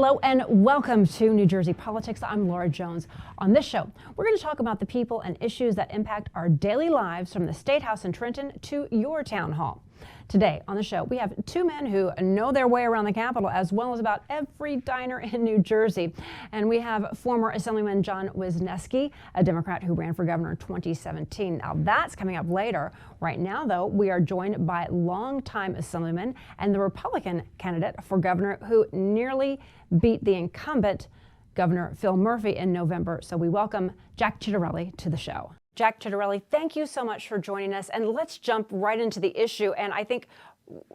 Hello and welcome to New Jersey Politics. I'm Laura Jones. On this show, we're going to talk about the people and issues that impact our daily lives, from the State House in Trenton to your town hall. Today on the show, we have two men who know their way around the Capitol, as well as about every diner in New Jersey. And we have former Assemblyman John Wisniewski, a Democrat who ran for governor in 2017. Now that's coming up later. Right now, though, we are joined by longtime Assemblyman and the Republican candidate for governor who nearly beat the incumbent, Governor Phil Murphy, in November. So we welcome Jack Ciattarelli to the show. Jack Ciattarelli, thank you so much for joining us. And let's jump right into the issue. And I think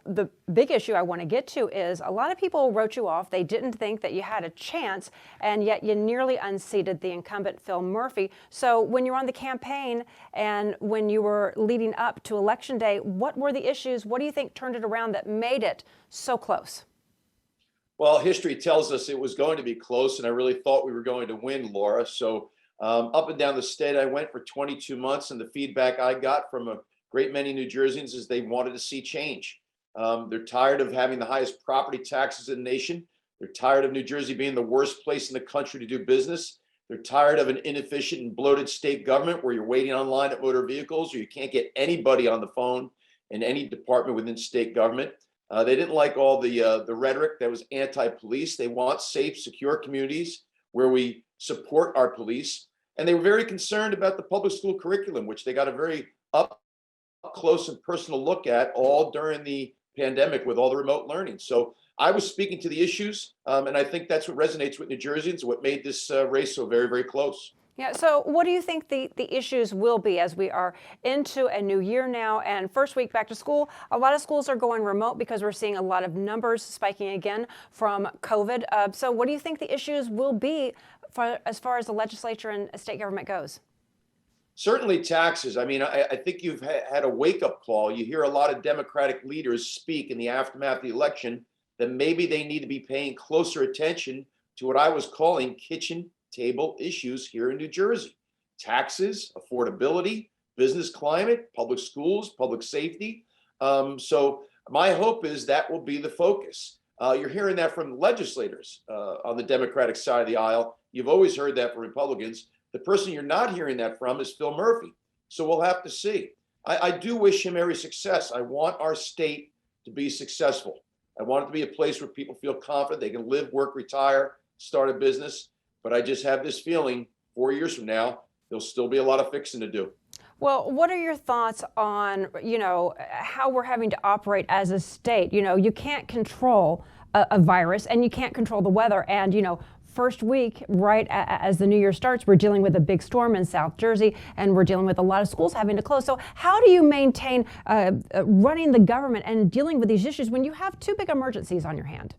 the big issue I want to get to is a lot of people wrote you off. They didn't think that you had a chance, and yet you nearly unseated the incumbent Phil Murphy. So when you were on the campaign and when you were leading up to Election Day, what were the issues? What do you think turned it around that made it so close? Well, history tells us it was going to be close, and I really thought we were going to win, Laura. So up and down the state, I went for 22 months, and the feedback I got from a great many New Jerseyans is they wanted to see change. They're tired of having the highest property taxes in the nation. They're tired of New Jersey being the worst place in the country to do business. They're tired of an inefficient and bloated state government where you're waiting online at motor vehicles, or you can't get anybody on the phone in any department within state government. They didn't like all the rhetoric that was anti-police. They want safe, secure communities where we support our police. And they were very concerned about the public school curriculum, which they got a very up close and personal look at all during the pandemic with all the remote learning. So I was speaking to the issues, and I think that's what resonates with New Jerseyans, what made this race so very, very close. Yeah, so what do you think the issues will be as we are into a new year now and first week back to school? A lot of schools are going remote because we're seeing a lot of numbers spiking again from COVID. So what do you think the issues will be as far as the legislature and state government goes? Certainly taxes. I mean, I think you've had a wake-up call. You hear a lot of Democratic leaders speak in the aftermath of the election that maybe they need to be paying closer attention to what I was calling kitchen table issues here in New Jersey: taxes, affordability, business climate, public schools, public safety. So my hope is that will be the focus. You're hearing that from legislators on the Democratic side of the aisle. You've always heard that from Republicans. The person you're not hearing that from is Phil Murphy. So we'll have to see. I do wish him every success. I want our state to be successful. I want it to be a place where people feel confident they can live, work, retire, start a business. But I just have this feeling 4 years from now, there'll still be a lot of fixing to do. Well, what are your thoughts on, how we're having to operate as a state? You can't control a virus, and you can't control the weather. And, first week, right as the new year starts, we're dealing with a big storm in South Jersey, and we're dealing with a lot of schools having to close. So how do you maintain running the government and dealing with these issues when you have two big emergencies on your hand?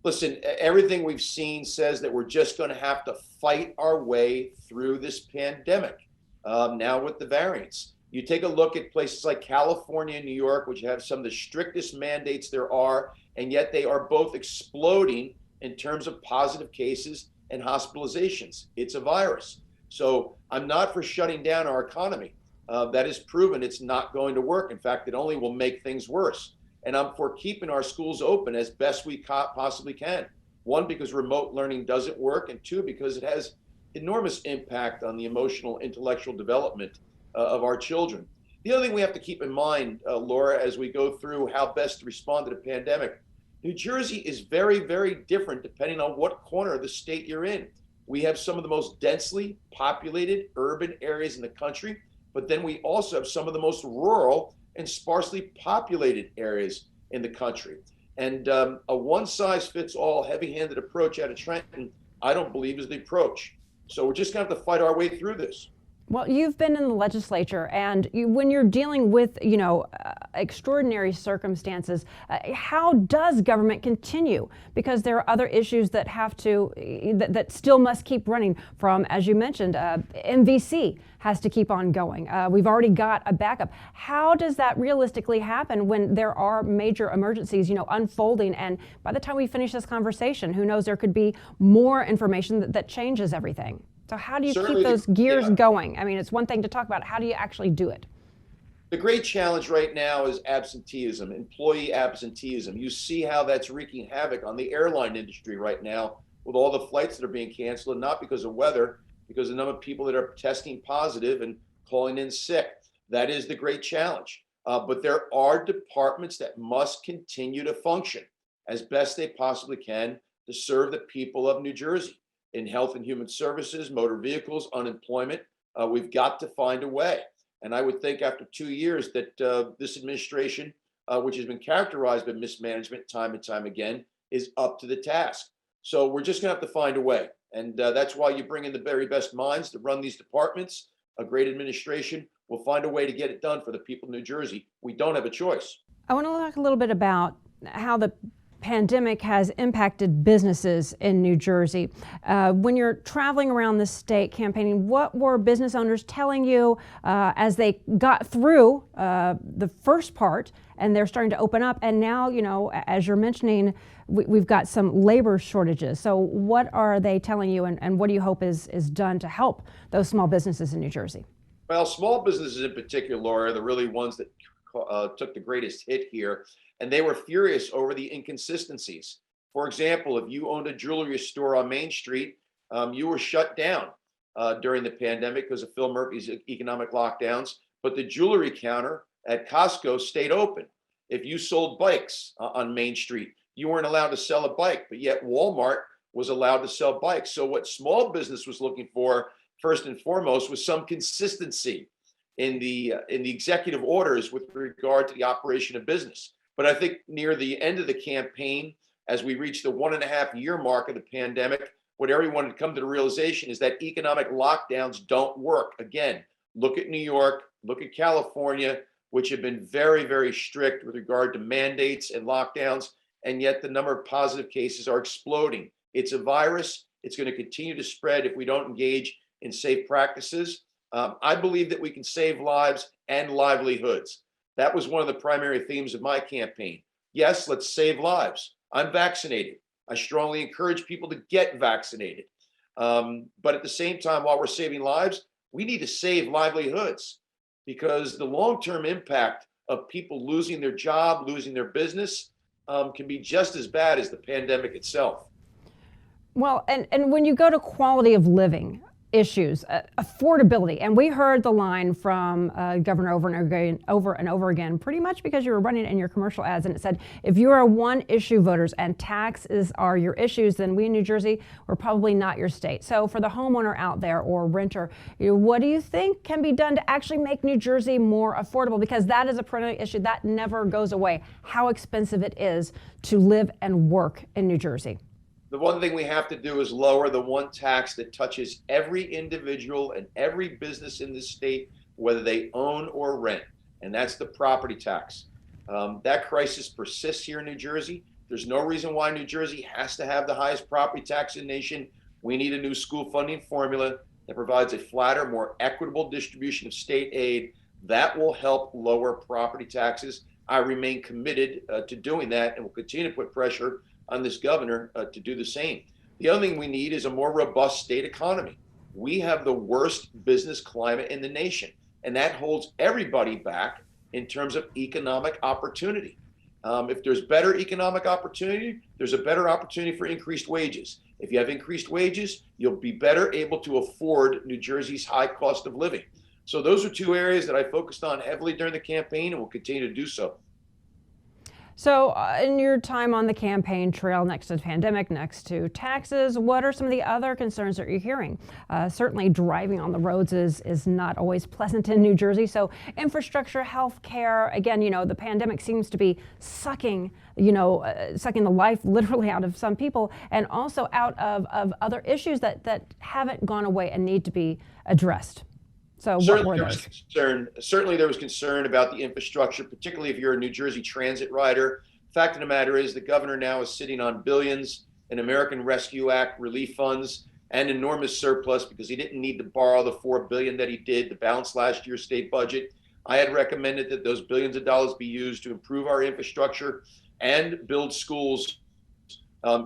Listen, everything we've seen says that we're just going to have to fight our way through this pandemic. Now with the variants, you take a look at places like California and New York, which have some of the strictest mandates there are, and yet they are both exploding in terms of positive cases and hospitalizations. It's a virus. So I'm not for shutting down our economy. That is proven it's not going to work. In fact, it only will make things worse. And I'm for keeping our schools open as best we possibly can. One, because remote learning doesn't work, and two, because it has enormous impact on the emotional, intellectual development of our children. The other thing we have to keep in mind, Laura, as we go through how best to respond to the pandemic, New Jersey is very, very different depending on what corner of the state you're in. We have some of the most densely populated urban areas in the country, but then we also have some of the most rural and sparsely populated areas in the country. And a one-size-fits-all heavy-handed approach out of Trenton, I don't believe is the approach. So we're just gonna have to fight our way through this. Well, you've been in the legislature, and when you're dealing with, extraordinary circumstances, how does government continue? Because there are other issues that that still must keep running. From, as you mentioned, MVC has to keep on going. We've already got a backup. How does that realistically happen when there are major emergencies, unfolding? And by the time we finish this conversation, who knows, there could be more information that changes everything. So how do you keep those gears going? I mean, it's one thing to talk about. How do you actually do it? The great challenge right now is absenteeism, employee absenteeism. You see how that's wreaking havoc on the airline industry right now with all the flights that are being canceled, and not because of weather, because the number of people that are testing positive and calling in sick. That is the great challenge. But there are departments that must continue to function as best they possibly can to serve the people of New Jersey in health and human services, motor vehicles, unemployment. We've got to find a way. And I would think after 2 years that this administration, which has been characterized by mismanagement time and time again, is up to the task. So we're just going to have to find a way. And that's why you bring in the very best minds to run these departments. A great administration will find a way to get it done for the people of New Jersey. We don't have a choice. I want to talk a little bit about how the pandemic has impacted businesses in New Jersey. When you're traveling around the state campaigning, what were business owners telling you as they got through the first part and they're starting to open up? And now, you know, as you're mentioning, we've got some labor shortages. So what are they telling you, and what do you hope is done to help those small businesses in New Jersey? Well, small businesses in particular, Laura, are the really ones that took the greatest hit here. And they were furious over the inconsistencies. For example, if you owned a jewelry store on Main Street, you were shut down during the pandemic because of Phil Murphy's economic lockdowns, but the jewelry counter at Costco stayed open. If you sold bikes on Main Street, you weren't allowed to sell a bike, but yet Walmart was allowed to sell bikes. So what small business was looking for, first and foremost, was some consistency in the executive orders with regard to the operation of business. But I think near the end of the campaign, as we reached the 1.5-year mark of the pandemic, what everyone had come to the realization is that economic lockdowns don't work. Again, look at New York, look at California, which have been very, very strict with regard to mandates and lockdowns, and yet the number of positive cases are exploding. It's a virus. It's going to continue to spread if we don't engage in safe practices. I believe that we can save lives and livelihoods. That was one of the primary themes of my campaign. Yes, let's save lives. I'm vaccinated. I strongly encourage people to get vaccinated. But at the same time, while we're saving lives, we need to save livelihoods, because the long-term impact of people losing their job, losing their business, can be just as bad as the pandemic itself. Well, and when you go to quality of living issues, affordability, and we heard the line from Governor over and over again, pretty much because you were running it in your commercial ads, and it said, if you are one issue voters and taxes are your issues, then we in New Jersey, we're probably not your state. So for the homeowner out there or renter, what do you think can be done to actually make New Jersey more affordable? Because that is a perennial issue that never goes away, how expensive it is to live and work in New Jersey. The one thing we have to do is lower the one tax that touches every individual and every business in the state, whether they own or rent, and that's the property tax. That crisis persists here in New Jersey. There's no reason why New Jersey has to have the highest property tax in the nation. We need a new school funding formula that provides a flatter, more equitable distribution of state aid. That will help lower property taxes. I remain committed to doing that, and will continue to put pressure on this governor to do the same. The other thing we need is a more robust state economy. We have the worst business climate in the nation, and that holds everybody back in terms of economic opportunity. If there's better economic opportunity, there's a better opportunity for increased wages. If you have increased wages, you'll be better able to afford New Jersey's high cost of living. So those are two areas that I focused on heavily during the campaign and will continue to do so. So in your time on the campaign trail, next to the pandemic, next to taxes, what are some of the other concerns that you're hearing? Certainly driving on the roads is not always pleasant in New Jersey. So infrastructure, health care, again, you know, the pandemic seems to be sucking the life literally out of some people, and also out of other issues that haven't gone away and need to be addressed. So certainly there was concern about the infrastructure, particularly if you're a New Jersey Transit rider. Fact of the matter is the governor now is sitting on billions in American Rescue Act relief funds and enormous surplus because he didn't need to borrow the $4 billion that he did to balance last year's state budget. I had recommended that those billions of dollars be used to improve our infrastructure and build schools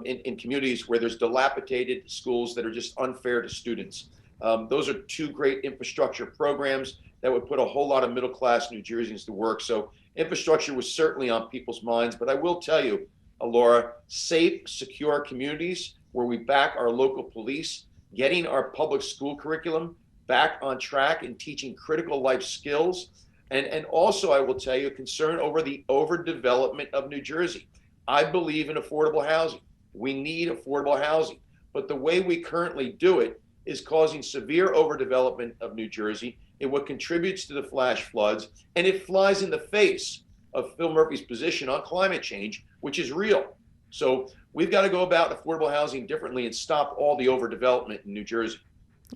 in communities where there's dilapidated schools that are just unfair to students. Those are two great infrastructure programs. that would put a whole lot of middle-class New Jerseyans to work. So infrastructure was certainly on people's minds. But I will tell you, Laura, safe, secure communities where we back our local police, getting our public school curriculum back on track and teaching critical life skills. And also, I will tell you, concern over the overdevelopment of New Jersey. I believe in affordable housing. We need affordable housing. But the way we currently do it is causing severe overdevelopment of New Jersey in what contributes to the flash floods, and it flies in the face of Phil Murphy's position on climate change, which is real. So we've got to go about affordable housing differently and stop all the overdevelopment in New Jersey.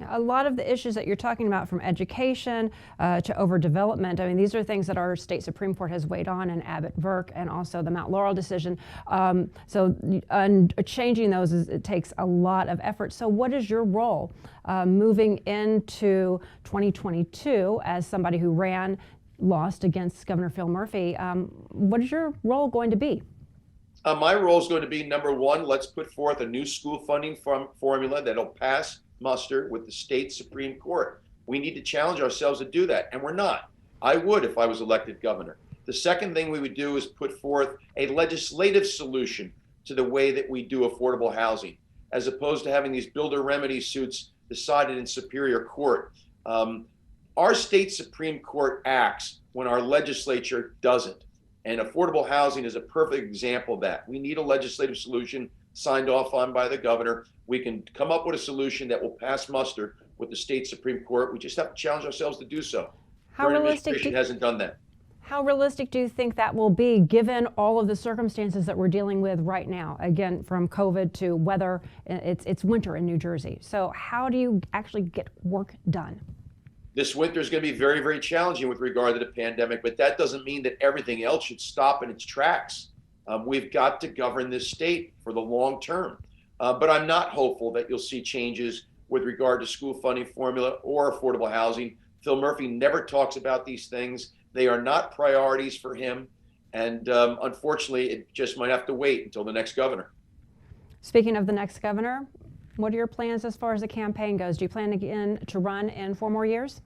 A lot of the issues that you're talking about, from education to overdevelopment, I mean, these are things that our state Supreme Court has weighed on in Abbott Burke and also the Mount Laurel decision. Changing those, it takes a lot of effort. So what is your role moving into 2022 as somebody who lost against Governor Phil Murphy? What is your role going to be? My role is going to be, number one, let's put forth a new school funding formula that'll pass muster with the state Supreme Court. We need to challenge ourselves to do that, and we're not. I would if I was elected governor. The second thing we would do is put forth a legislative solution to the way that we do affordable housing, as opposed to having these builder remedy suits decided in Superior Court. Our state Supreme Court acts when our legislature doesn't, and affordable housing is a perfect example of that. We need a legislative solution signed off on by the governor. We can come up with a solution that will pass muster with the state Supreme Court. We just have to challenge ourselves to do so. Current administration hasn't done that. How realistic do you think that will be, given all of the circumstances that we're dealing with right now? Again, from COVID to weather, it's winter in New Jersey. So how do you actually get work done? This winter is going to be very, very challenging with regard to the pandemic, but that doesn't mean that everything else should stop in its tracks. We've got to govern this state for the long term. But I'm not hopeful that you'll see changes with regard to school funding formula or affordable housing. Phil Murphy never talks about these things. They are not priorities for him. And unfortunately, it just might have to wait until the next governor. Speaking of the next governor, what are your plans as far as the campaign goes? Do you plan again to run in 4 more years?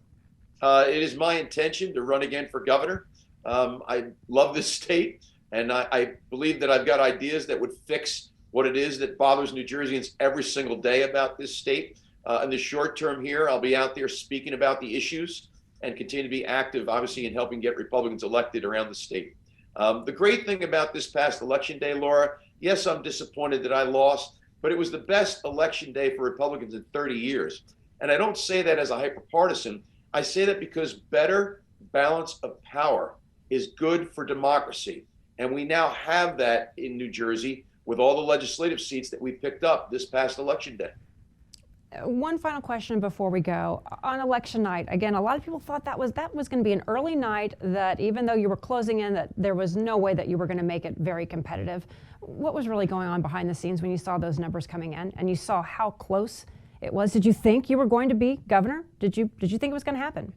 It is my intention to run again for governor. I love this state, and I believe that I've got ideas that would fix what it is that bothers New Jerseyans every single day about this state. In the short term here, I'll be out there speaking about the issues and continue to be active, obviously, in helping get Republicans elected around the state. The great thing about this past election day, Laura, yes, I'm disappointed that I lost, but it was the best election day for Republicans in 30 years. And I don't say that as a hyperpartisan. I say that because better balance of power is good for democracy. And we now have that in New Jersey with all the legislative seats that we picked up this past election day. One final question before we go. On election night, again, a lot of people thought that was going to be an early night, that even though you were closing in, that there was no way that you were going to make it very competitive. What was really going on behind the scenes when you saw those numbers coming in and you saw how close it was? Did you think you were going to be governor? Did you think it was going to happen?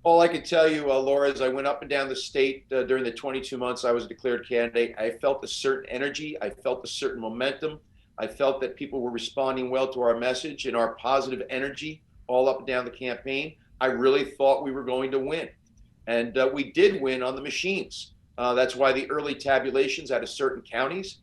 All I can tell you, Laura, is I went up and down the state during the 22 months I was a declared candidate. I felt a certain energy. I felt a certain momentum. I felt that people were responding well to our message and our positive energy all up and down the campaign. I really thought we were going to win. And we did win on the machines. That's why the early tabulations out of certain counties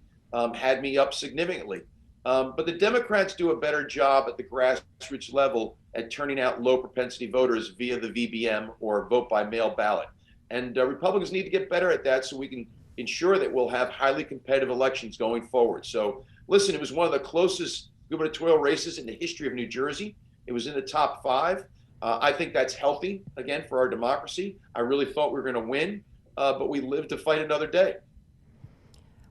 had me up significantly. But the Democrats do a better job at the grassroots level at turning out low propensity voters via the VBM or vote by mail ballot. And Republicans need to get better at that so we can ensure that we'll have highly competitive elections going forward. So listen, it was one of the closest gubernatorial races in the history of New Jersey. It was in the top 5. I think that's healthy, again, for our democracy. I really thought we were going to win, but we lived to fight another day.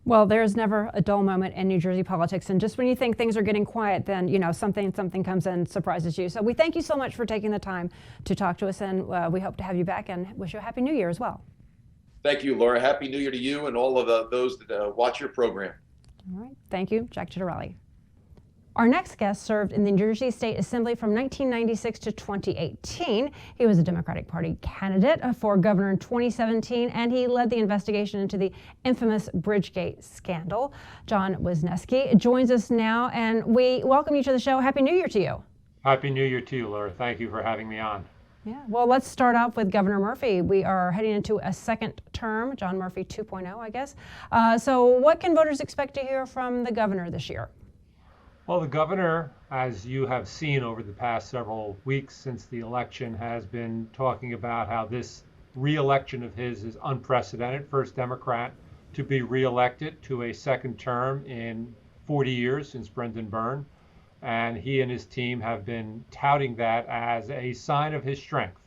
Well, there's never a dull moment in New Jersey politics, and just when you think things are getting quiet, then something comes in and surprises you. So we thank you so much for taking the time to talk to us, and we hope to have you back and wish you a Happy New Year as well. Thank you, Laura. Happy New Year to you and all of those that watch your program. All right. Thank you, Jack Ciattarelli. Our next guest served in the New Jersey State Assembly from 1996 to 2018. He was a Democratic Party candidate for governor in 2017, and he led the investigation into the infamous Bridgegate scandal. John Wisniewski joins us now, and we welcome you to the show. Happy New Year to you. Happy New Year to you, Laura. Thank you for having me on. Yeah, well, let's start off with Governor Murphy. We are heading into a second term, John Murphy 2.0, I guess. So what can voters expect to hear from the governor this year? Well, the governor, as you have seen over the past several weeks since the election, has been talking about how this re-election of his is unprecedented. First Democrat to be re-elected to a second term in 40 years since Brendan Byrne. And he and his team have been touting that as a sign of his strength,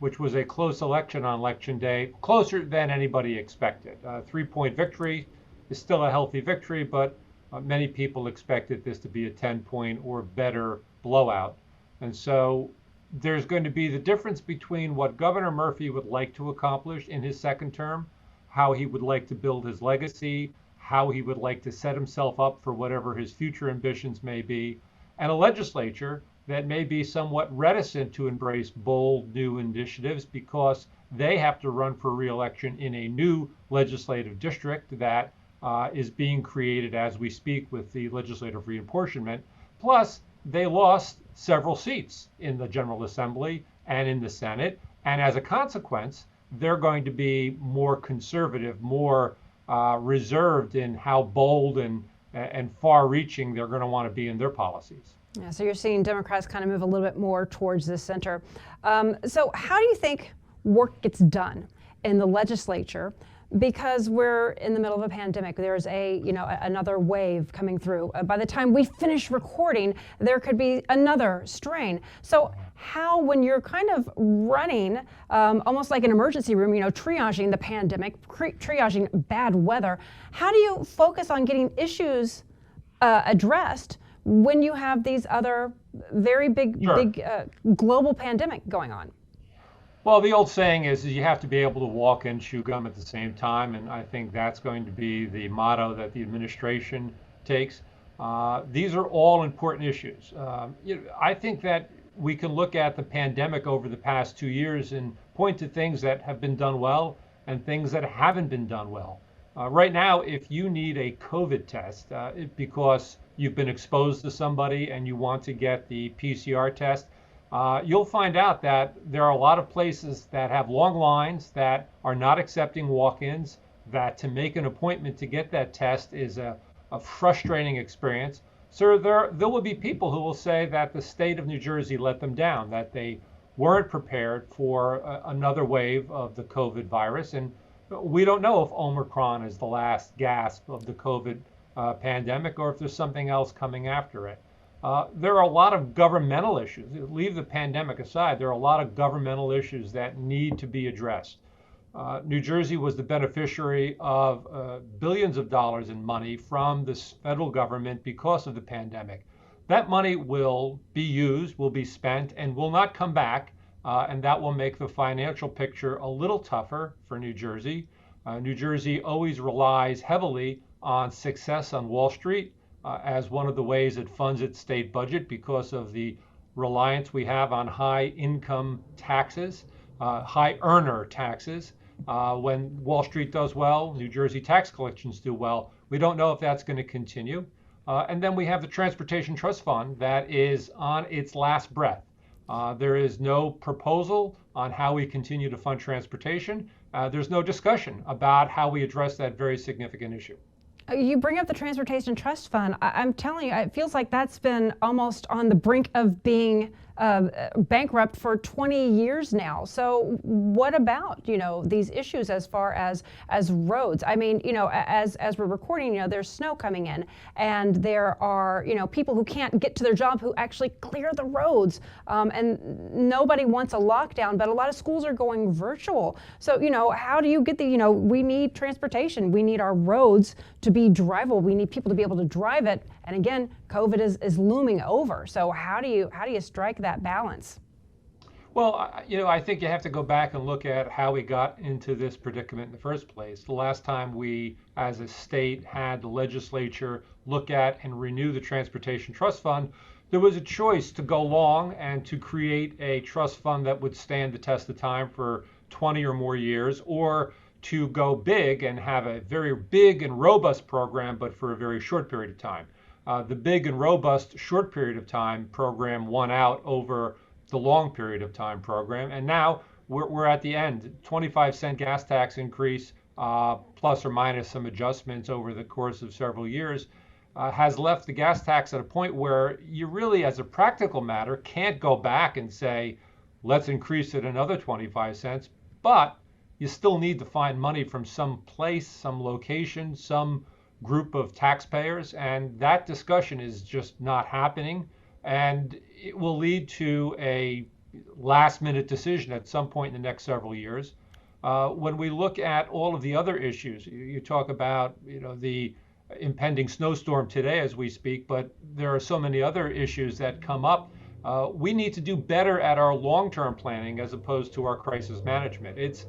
which was a close election on election day, closer than anybody expected. A 3-point victory is still a healthy victory, but many people expected this to be a 10-point or better blowout. And so there's going to be the difference between what Governor Murphy would like to accomplish in his second term, how he would like to build his legacy, how he would like to set himself up for whatever his future ambitions may be, and a legislature that may be somewhat reticent to embrace bold new initiatives because they have to run for re-election in a new legislative district that is being created as we speak with the legislative reapportionment. Plus, they lost several seats in the General Assembly and in the Senate, and as a consequence, they're going to be more conservative, more reserved in how bold and far-reaching they're going to want to be in their policies. Yeah, so you're seeing Democrats kind of move a little bit more towards the center. So how do you think work gets done in the legislature? Because we're in the middle of a pandemic, there's another wave coming through. By the time we finish recording, there could be another strain. So how, when you're kind of running almost like an emergency room, triaging the pandemic, triaging bad weather, how do you focus on getting issues addressed when you have these other very big global pandemic going on? Well, the old saying is you have to be able to walk and chew gum at the same time, and I think that's going to be the motto that the administration takes. These are all important issues. I think that we can look at the pandemic over the past 2 years and point to things that have been done well and things that haven't been done well. Right now, if you need a COVID test because you've been exposed to somebody and you want to get the PCR test, you'll find out that there are a lot of places that have long lines that are not accepting walk-ins, that to make an appointment to get that test is a frustrating experience. So there will be people who will say that the state of New Jersey let them down, that they weren't prepared for another wave of the COVID virus. And we don't know if Omicron is the last gasp of the COVID pandemic or if there's something else coming after it. There are a lot of governmental issues. Leave the pandemic aside, there are a lot of governmental issues that need to be addressed. New Jersey was the beneficiary of billions of dollars in money from the federal government because of the pandemic. That money will be used, will be spent, and will not come back, and that will make the financial picture a little tougher for New Jersey. New Jersey always relies heavily on success on Wall Street as one of the ways it funds its state budget because of the reliance we have on high income taxes, high earner taxes. When Wall Street does well, New Jersey tax collections do well. We don't know if that's going to continue. And then we have the Transportation Trust Fund that is on its last breath. There is no proposal on how we continue to fund transportation. There's no discussion about how we address that very significant issue. You bring up the Transportation Trust Fund. I'm telling you, it feels like that's been almost on the brink of being bankrupt for 20 years now. So what about, these issues as far as roads? I mean, as we're recording, there's snow coming in and there are, people who can't get to their job who actually clear the roads. And nobody wants a lockdown, but a lot of schools are going virtual. So, how do you get we need transportation. We need our roads to be drivable. We need people to be able to drive it. And again, COVID is looming over. So how do you strike that balance? Well, I think you have to go back and look at how we got into this predicament in the first place. The last time we, as a state, had the legislature look at and renew the Transportation Trust Fund, there was a choice to go long and to create a trust fund that would stand the test of time for 20 or more years, or to go big and have a very big and robust program, but for a very short period of time. The big and robust short period of time program won out over the long period of time program. And now we're at the end. 25-cent gas tax increase, plus or minus some adjustments over the course of several years, has left the gas tax at a point where you really, as a practical matter, can't go back and say, let's increase it another 25 cents. But you still need to find money from some place, some location, some group of taxpayers. And that discussion is just not happening. And it will lead to a last minute decision at some point in the next several years. When we look at all of the other issues, you talk about, the impending snowstorm today as we speak, but there are so many other issues that come up. We need to do better at our long-term planning as opposed to our crisis management. It's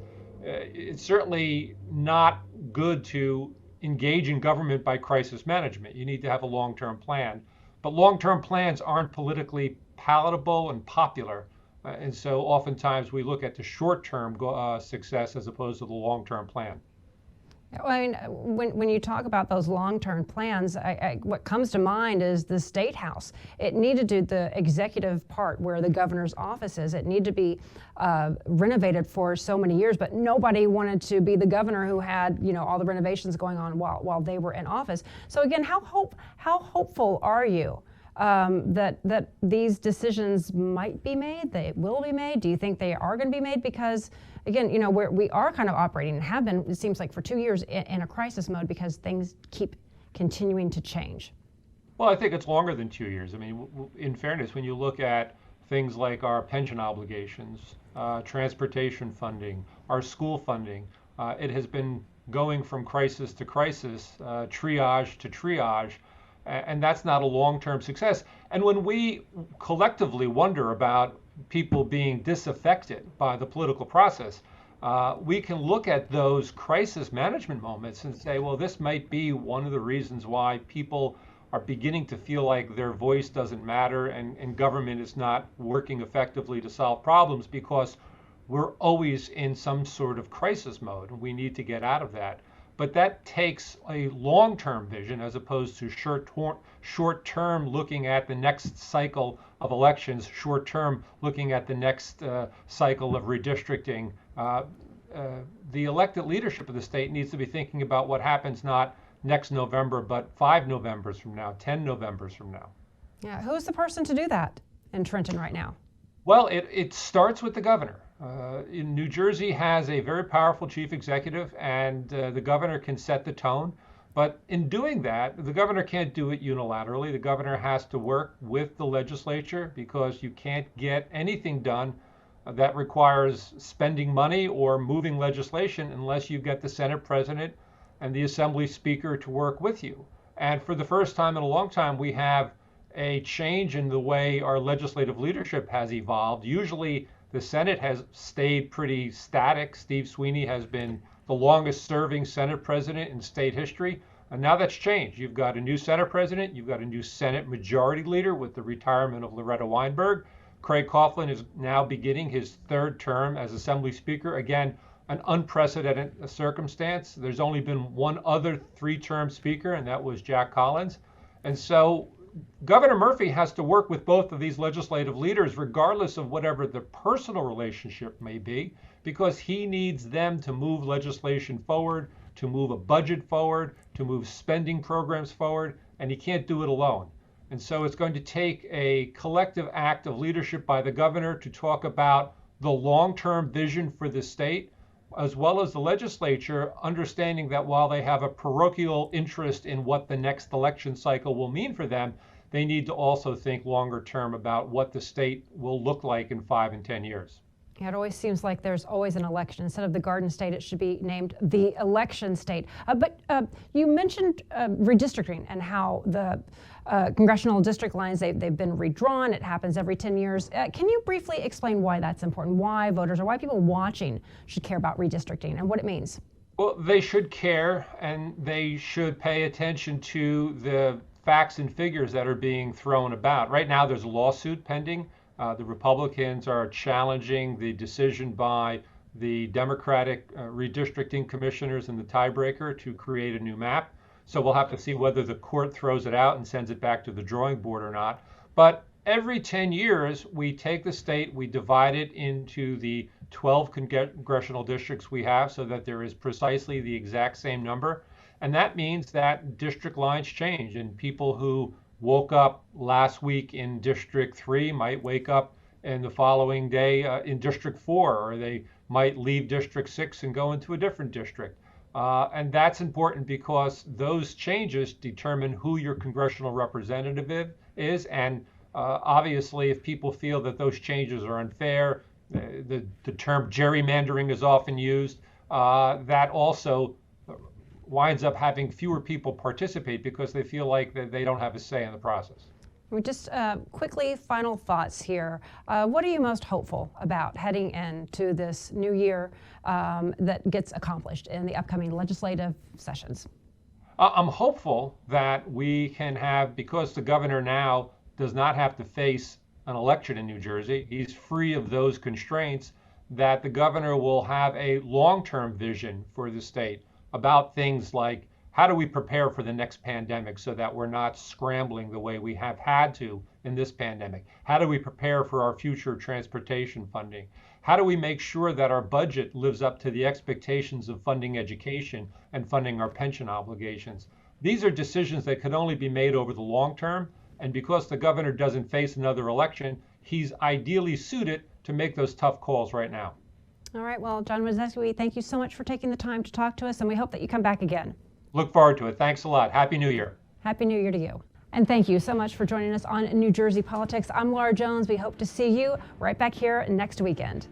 certainly not good to engage in government by crisis management. You need to have a long-term plan, but long-term plans aren't politically palatable and popular. And so oftentimes we look at the short-term success as opposed to the long-term plan. I mean, when you talk about those long-term plans, what comes to mind is the State House. It needed to do the executive part where the governor's office is. It needed to be renovated for so many years, but nobody wanted to be the governor who had, all the renovations going on while they were in office. So again, how hopeful are you that these decisions might be made, they will be made? Do you think they are going to be made? Because again, we are kind of operating and have been, it seems like, for 2 years in a crisis mode because things keep continuing to change. Well, I think it's longer than 2 years. I mean, in fairness, when you look at things like our pension obligations, transportation funding, our school funding, it has been going from crisis to crisis, triage to triage, and that's not a long-term success. And when we collectively wonder about people being disaffected by the political process, we can look at those crisis management moments and say, well, this might be one of the reasons why people are beginning to feel like their voice doesn't matter and government is not working effectively to solve problems, because we're always in some sort of crisis mode and we need to get out of that. But that takes a long-term vision as opposed to short-term looking at the next cycle of elections, short-term looking at the next cycle of redistricting. The elected leadership of the state needs to be thinking about what happens not next November, but 5 Novembers from now, 10 Novembers from now. Yeah, who's the person to do that in Trenton right now? Well, it starts with the governor. In New Jersey has a very powerful chief executive, and the governor can set the tone. But in doing that, the governor can't do it unilaterally. The governor has to work with the legislature, because you can't get anything done that requires spending money or moving legislation unless you get the Senate president and the Assembly Speaker to work with you. And for the first time in a long time, we have a change in the way our legislative leadership has evolved. Usually the Senate has stayed pretty static. Steve Sweeney has been the longest serving Senate president in state history. And now that's changed. You've got a new Senate president. You've got a new Senate majority leader with the retirement of Loretta Weinberg. Craig Coughlin is now beginning his 3rd term as Assembly Speaker. Again, an unprecedented circumstance. There's only been one other 3-term speaker, and that was Jack Collins. And so Governor Murphy has to work with both of these legislative leaders, regardless of whatever the personal relationship may be, because he needs them to move legislation forward, to move a budget forward, to move spending programs forward, and he can't do it alone. And so it's going to take a collective act of leadership by the governor to talk about the long-term vision for the state, as well as the legislature understanding that while they have a parochial interest in what the next election cycle will mean for them, they need to also think longer term about what the state will look like in 5 and 10 years. It always seems like there's always an election. Instead of the Garden State, it should be named the Election State. But you mentioned redistricting and how the congressional district lines, they've been redrawn. It happens every 10 years. Can you briefly explain why that's important, why voters or why people watching should care about redistricting and what it means? Well, they should care, and they should pay attention to the facts and figures that are being thrown about. Right now, there's a lawsuit pending. The Republicans are challenging the decision by the Democratic redistricting commissioners in the tiebreaker to create a new map. So we'll have to see whether the court throws it out and sends it back to the drawing board or not. But Every 10 years, we take the state, we divide it into the 12 congressional districts we have so that there is precisely the exact same number. And that means that district lines change, and people who woke up last week in District 3 might wake up in the following day in District 4, or they might leave District 6 and go into a different district. And that's important because those changes determine who your congressional representative is. And obviously, if people feel that those changes are unfair, the term gerrymandering is often used, that also winds up having fewer people participate because they feel like that they don't have a say in the process. Just quickly, final thoughts here. What are you most hopeful about heading into this new year that gets accomplished in the upcoming legislative sessions? I'm hopeful that we can have, because the governor now does not have to face an election in New Jersey, he's free of those constraints, that the governor will have a long-term vision for the state about things like how do we prepare for the next pandemic so that we're not scrambling the way we have had to in this pandemic? How do we prepare for our future transportation funding? How do we make sure that our budget lives up to the expectations of funding education and funding our pension obligations? These are decisions that could only be made over the long term. And because the governor doesn't face another election, he's ideally suited to make those tough calls right now. All right. Well, John Wisniewski, thank you so much for taking the time to talk to us, and we hope that you come back again. Look forward to it. Thanks a lot. Happy New Year. Happy New Year to you. And thank you so much for joining us on New Jersey Politics. I'm Laura Jones. We hope to see you right back here next weekend.